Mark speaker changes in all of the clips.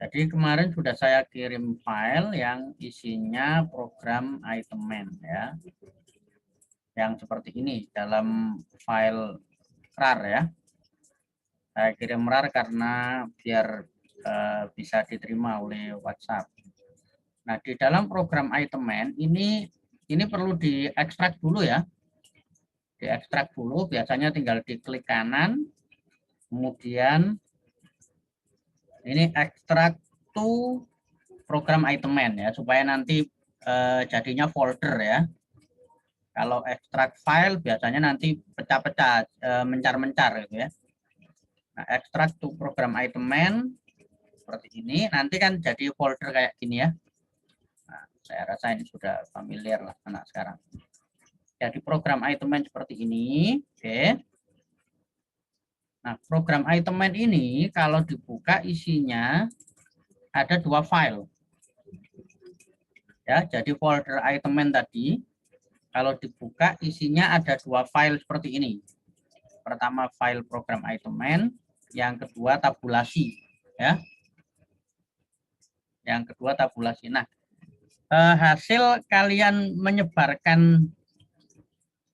Speaker 1: Jadi kemarin sudah saya kirim file yang isinya program item ya. Yang seperti ini dalam file RAR ya. Saya kirim RAR karena biar bisa diterima oleh WhatsApp. Nah, di dalam program item ini perlu diekstrak dulu ya. Diekstrak dulu, biasanya tinggal diklik kanan, kemudian ini ekstrak to program item ya, supaya nanti jadinya folder ya. Kalau ekstrak file biasanya nanti pecah-pecah, mencar-mencar gitu ya. Nah, ekstrak to program item seperti ini, nanti kan jadi folder kayak gini ya. Nah, saya rasa ini sudah familiar lah anak sekarang. Jadi program item seperti ini, oke. Nah, program item ini kalau dibuka isinya ada 2 file. Ya, jadi folder item tadi kalau dibuka isinya ada 2 file seperti ini. Pertama file program item, yang kedua tabulasi ya. Yang kedua tabulasi. Nah, hasil kalian menyebarkan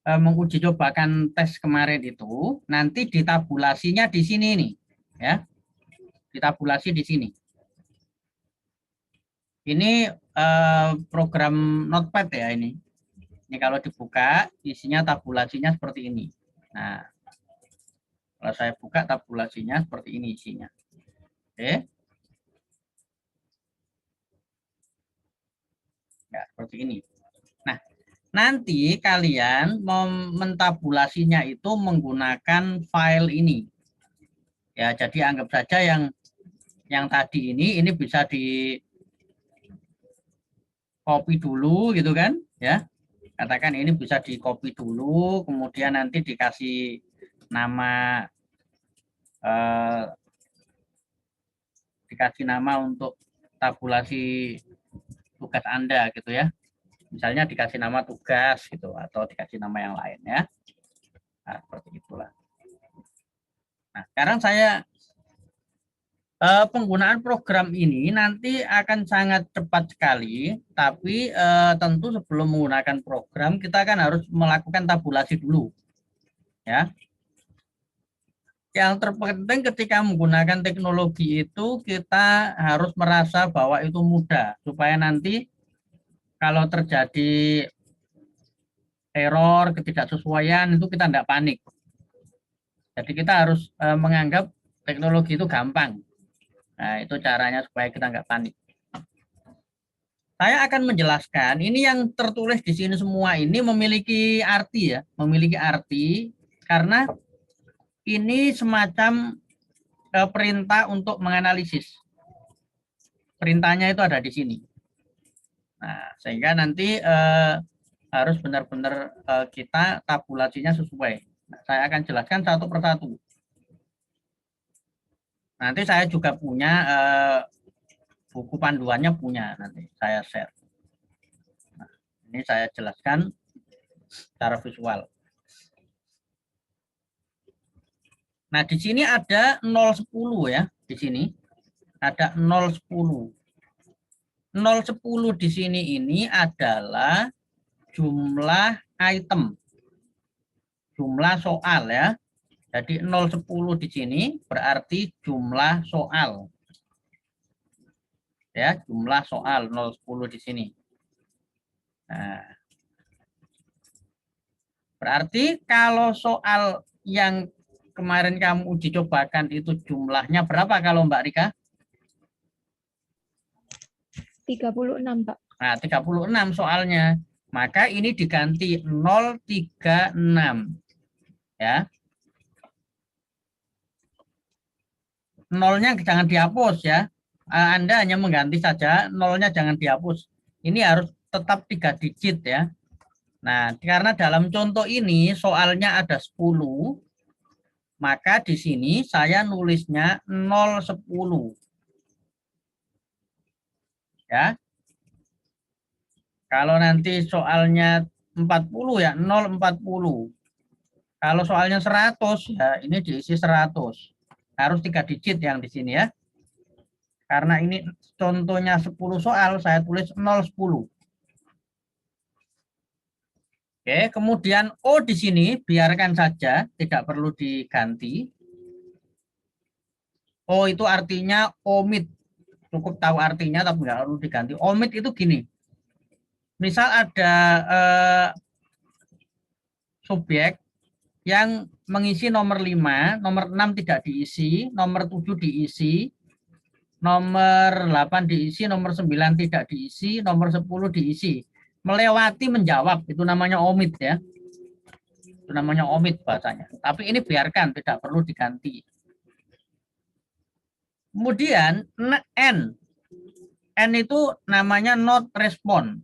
Speaker 1: menguji cobakan tes kemarin itu nanti ditabulasinya di sini nih ya. Ditabulasi di sini. Ini program Notepad ya ini. Ini kalau dibuka isinya tabulasinya seperti ini. Nah, kalau saya buka tabulasinya seperti ini isinya. Oke. Ya, seperti ini. Nah, nanti kalian mentabulasinya itu menggunakan file ini. Ya, jadi anggap saja yang tadi ini bisa di copy dulu gitu kan, ya. Katakan ini bisa di copy dulu, kemudian nanti dikasih nama untuk tabulasi tugas Anda gitu ya. Misalnya dikasih nama tugas gitu atau dikasih nama yang lain ya. Nah, seperti itulah. Nah, sekarang saya penggunaan program ini nanti akan sangat cepat sekali, tapi tentu sebelum menggunakan program kita kan harus melakukan tabulasi dulu. Ya. Yang terpenting ketika menggunakan teknologi itu kita harus merasa bahwa itu mudah supaya nanti kalau terjadi error, ketidaksesuaian itu kita tidak panik. Jadi kita harus menganggap teknologi itu gampang. Nah, itu caranya supaya kita nggak panik. Saya akan menjelaskan, ini yang tertulis di sini semua ini memiliki arti ya, memiliki arti karena ini semacam perintah untuk menganalisis. Perintahnya itu ada di sini. Nah, sehingga nanti harus benar-benar kita tabulasinya sesuai. Nah, saya akan jelaskan satu persatu. Nanti saya juga punya buku panduannya punya, nanti saya share. Nah, ini saya jelaskan secara visual. Nah, di sini ada 010 ya, di sini ada 010. 010 di sini ini adalah jumlah item, jumlah soal ya. Jadi 010 di sini berarti jumlah soal. Ya, jumlah soal 010 di sini. Nah, berarti kalau soal yang kemarin kamu uji cobakan itu jumlahnya berapa kalau Mbak Rika?
Speaker 2: 36, Pak.
Speaker 1: Nah, 36 soalnya. Maka ini diganti 036. Ya. Nolnya jangan dihapus ya. Anda hanya mengganti saja, nolnya jangan dihapus. Ini harus tetap 3 digit ya. Nah, karena dalam contoh ini soalnya ada 10, maka di sini saya nulisnya 010. Ya. Kalau nanti soalnya 40 ya 040. Kalau soalnya 100 ya ini diisi 100. Harus 3 digit yang di sini ya. Karena ini contohnya 10 soal, saya tulis 0, 10. Oke, kemudian O di sini biarkan saja, tidak perlu diganti. O itu artinya omit. Cukup tahu artinya, tapi nggak perlu diganti. Omit itu gini. Misal ada subjek yang mengisi nomor 5, nomor 6 tidak diisi, nomor 7 diisi, nomor 8 diisi, nomor 9 tidak diisi, nomor 10 diisi. Melewati menjawab, itu namanya omit ya. Itu namanya omit bahasanya. Tapi ini biarkan, tidak perlu diganti. Kemudian N. N itu namanya not respond.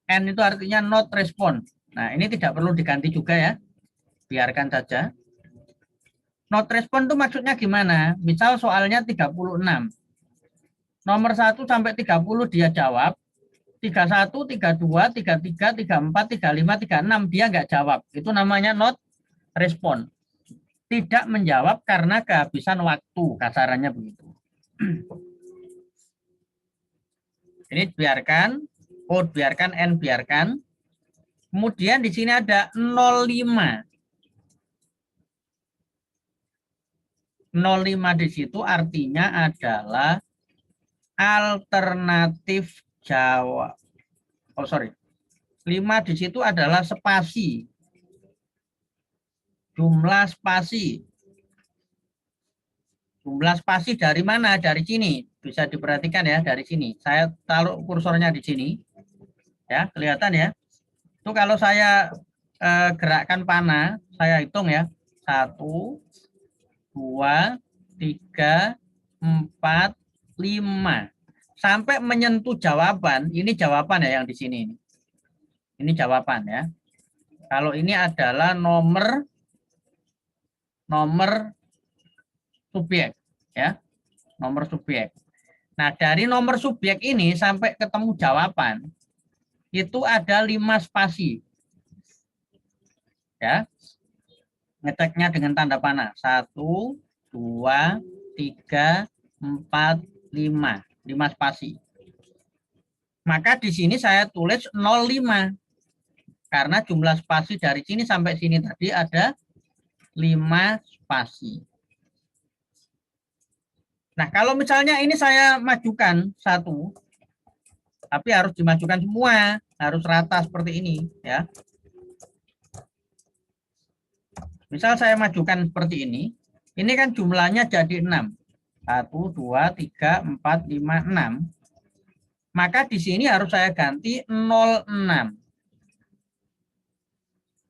Speaker 1: N itu artinya not respond. Nah, ini tidak perlu diganti juga ya. Biarkan saja. Not respond itu maksudnya gimana? Misal soalnya 36. Nomor 1 sampai 30 dia jawab. 31, 32, 33, 34, 35, 36 dia nggak jawab. Itu namanya not respond. Tidak menjawab karena kehabisan waktu, kasarannya begitu. Ini biarkan, O biarkan, N biarkan. Kemudian di sini ada 05. 05 di situ artinya adalah alternatif jawab. Oh sorry, 5 di situ adalah spasi. Jumlah spasi. Jumlah spasi dari mana? Dari sini. Bisa diperhatikan ya, dari sini. Saya taruh kursornya di sini. Ya, kelihatan ya. Itu kalau saya gerakkan panah, saya hitung ya. 1, 2, 3, 4, 5. Sampai menyentuh jawaban, ini jawaban ya yang di sini. Ini jawaban ya. Kalau ini adalah nomor subjek ya. Nomor subjek. Nah, dari nomor subjek ini sampai ketemu jawaban itu ada 5 spasi. Ya. Ngeceknya dengan tanda panah. 1, 2, 3, 4, 5. 5 spasi. Maka di sini saya tulis 05. Karena jumlah spasi dari sini sampai sini tadi ada 5 spasi. Nah, kalau misalnya ini saya majukan 1, tapi harus dimajukan semua. Harus rata seperti ini. Ya. Misal saya majukan seperti ini kan jumlahnya jadi 6. 1, 2, 3, 4, 5, 6. Maka di sini harus saya ganti 06.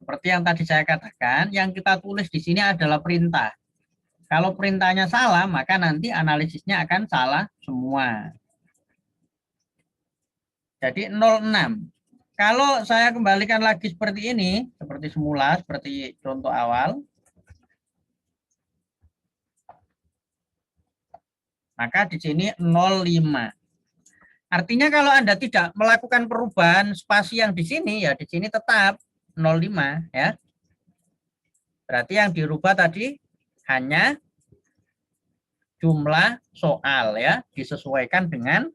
Speaker 1: Seperti yang tadi saya katakan, yang kita tulis di sini adalah perintah. Kalau perintahnya salah, maka nanti analisisnya akan salah semua. Jadi 06. Kalau saya kembalikan lagi seperti ini, seperti semula, seperti contoh awal, maka di sini 05. Artinya kalau Anda tidak melakukan perubahan spasi yang di sini, ya di sini tetap 05 ya. Berarti yang dirubah tadi hanya jumlah soal ya, disesuaikan dengan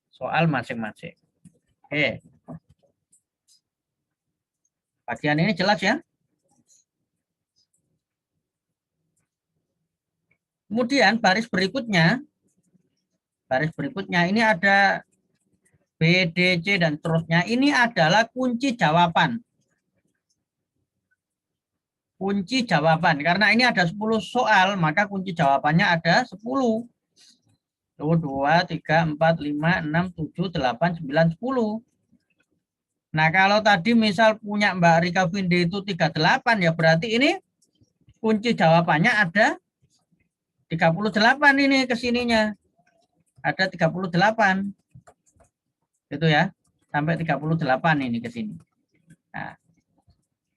Speaker 1: soal masing-masing. Oke. Bagian ini jelas ya. Kemudian baris berikutnya ini ada B, D, C dan seterusnya. Ini adalah kunci jawaban. Kunci jawaban. Karena ini ada 10 soal, maka kunci jawabannya ada 10. 1, 2, 3, 4, 5, 6, 7, 8, 9, 10. Nah, kalau tadi misal punya Mbak Rika Vinde itu 38, ya berarti ini kunci jawabannya ada 38 ini kesininya. Ada 38. Itu ya, sampai 38 ini ke sini. Nah,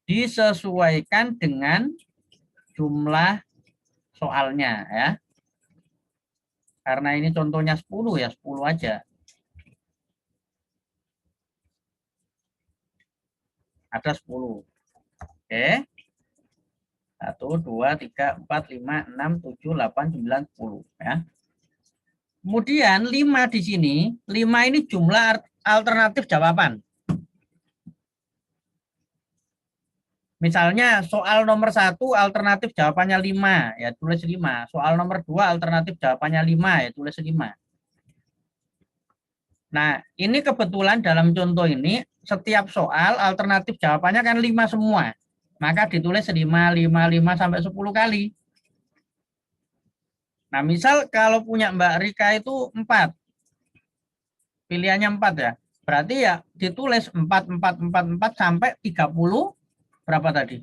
Speaker 1: disesuaikan dengan jumlah soalnya ya. Karena ini contohnya 10 ya, 10 aja. Ada 10. Oke. 1, 2, 3, 4, 5, 6, 7, 8, 9, 10 ya. Kemudian 5 di sini, 5 ini jumlah alternatif jawaban. Misalnya soal nomor 1 alternatif jawabannya 5, ya tulis 5. Soal nomor 2 alternatif jawabannya 5, ya tulis 5. Nah, ini kebetulan dalam contoh ini setiap soal alternatif jawabannya kan 5 semua. Maka ditulis 5, 5, 5 sampai 10 kali. Nah, misal kalau punya Mbak Rika itu 4. Pilihannya 4 ya. Berarti ya ditulis 4, 4, 4, 4 sampai 30 berapa tadi?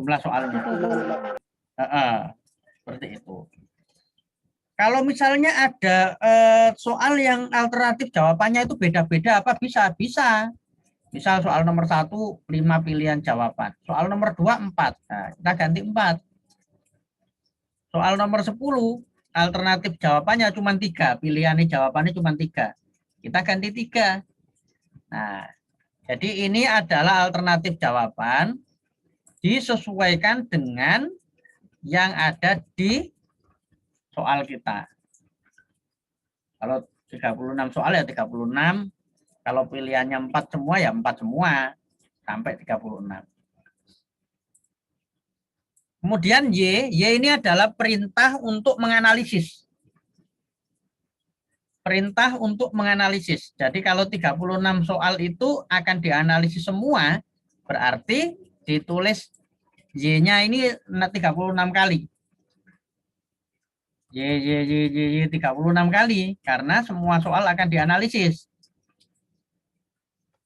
Speaker 1: Jumlah soalnya. Seperti itu. Kalau misalnya ada soal yang alternatif jawabannya itu beda-beda, apa bisa? Bisa. Misal soal nomor 1, 5 pilihan jawaban. Soal nomor 2, 4. Nah, kita ganti 4. Soal nomor 10, alternatif jawabannya cuma 3. Pilihannya jawabannya cuma 3. Kita ganti 3. Nah, jadi ini adalah alternatif jawaban disesuaikan dengan yang ada di soal kita. Kalau 36 soal ya 36. Kalau pilihannya 4 semua ya 4 semua. Sampai 36. Kemudian Y ini adalah perintah untuk menganalisis. Perintah untuk menganalisis. Jadi kalau 36 soal itu akan dianalisis semua, berarti ditulis Y-nya ini 36 kali. Y 36 kali karena semua soal akan dianalisis.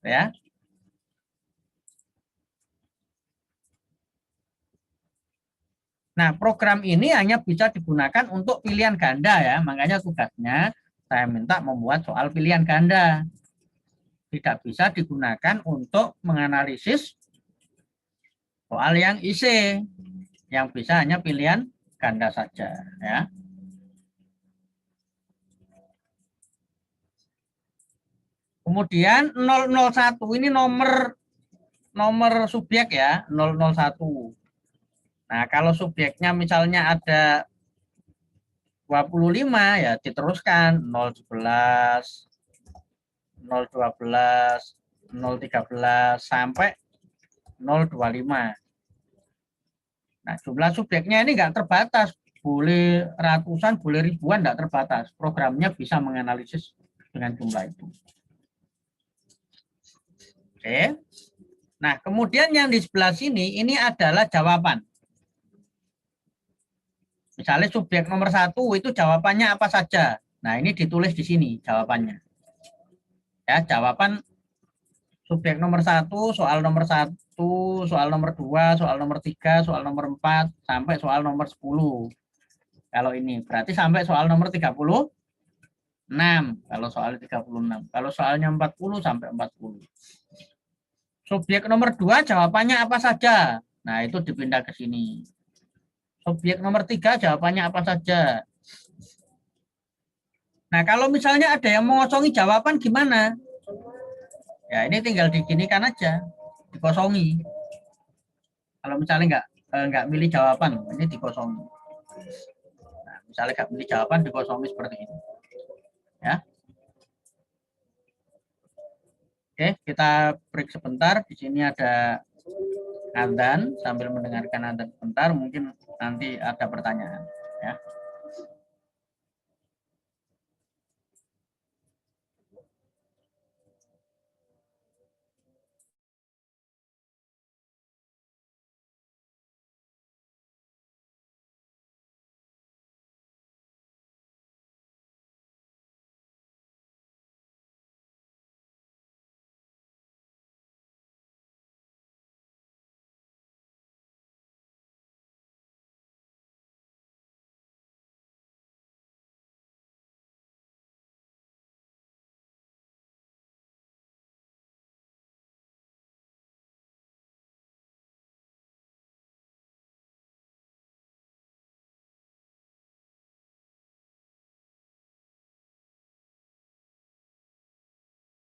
Speaker 1: Ya. Nah, program ini hanya bisa digunakan untuk pilihan ganda ya. Makanya tugasnya saya minta membuat soal pilihan ganda. Tidak bisa digunakan untuk menganalisis soal yang IC. Yang bisa hanya pilihan ganda saja ya. Kemudian 001 ini nomor subjek ya, 001. Nah, kalau subjeknya misalnya ada 25 ya diteruskan 011, 012, 013 sampai 025. Nah, jumlah subjeknya ini enggak terbatas, boleh ratusan, boleh ribuan, enggak terbatas. Programnya bisa menganalisis dengan jumlah itu. Oke. Nah, kemudian yang di sebelah sini ini adalah jawaban. Misalnya subjek nomor 1 itu jawabannya apa saja. Nah, ini ditulis di sini jawabannya. Ya, jawaban subjek nomor 1, soal nomor 1, soal nomor 2, soal nomor 3, soal nomor 4, sampai soal nomor 10. Kalau ini, berarti sampai soal nomor 36. Kalau soal 36. Kalau soalnya 40, sampai 40. Subjek nomor 2 jawabannya apa saja. Nah, itu dipindah ke sini. Subjek nomor 3 jawabannya apa saja. Nah, kalau misalnya ada yang mengosongi jawaban gimana? Ya, ini tinggal diginikan aja. Dikosongi. Kalau misalnya nggak milih jawaban, ini dikosongi. Nah, misalnya nggak milih jawaban, dikosongi seperti ini. Ya. Oke, kita break sebentar. Di sini ada adzan, sambil mendengarkan adzan sebentar, mungkin nanti ada pertanyaan.